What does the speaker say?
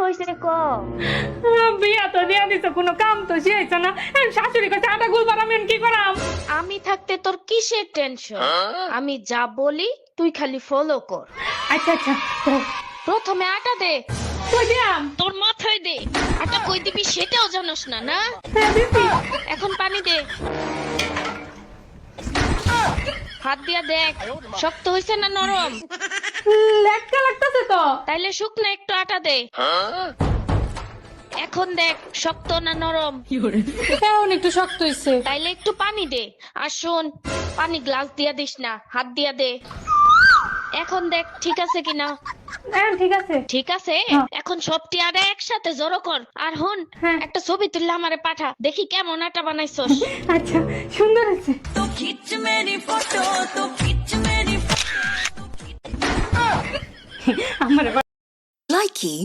হয়েছে ক? বিয়া তো দিয়া দিছ, কোনো কাম তো শিখাইছ না। শাশুড়ি কাছে আটা গুল বানাবেন কি করাম? আমি থাকতে তোর কিসের টেনশন? আমি যা বলি তুই খালি ফলো কর। আচ্ছা আচ্ছা, তো প্রথমে আটা দে, কই দিয়াম? তোর মাথায় দে। আটা কই দিবি সেটাও জানোস না না? হ্যাঁ দিছি। এখন পানি দে, হাত দিয়া দেখ শক্ত হয়েছে না নরম। লেটকা লাগতেছে তো। তাইলে শুকনো একটু আটা দে, এখন দেখ শক্ত না নরম। এখন একটু শক্ত হইছে। তাইলে একটু পানি দে। আর শোন, পানি গ্লাস দিয়া দিস না, হাত দিয়া দে। এখন দেখ ঠিক আছে কিনা। হ্যাঁ ঠিক আছে। ঠিক আছে, হ্যাঁ। এখন সবটি আটা একসাথে জড়ো কর। আর হন, হ্যাঁ। একটা ছবি তুললে আমারে পাঠা, দেখি কেমন আটা বানাইছস। আচ্ছা, সুন্দর হয়েছে। तो खींच मेरी फोटो तो खींच मेरी আমার Likey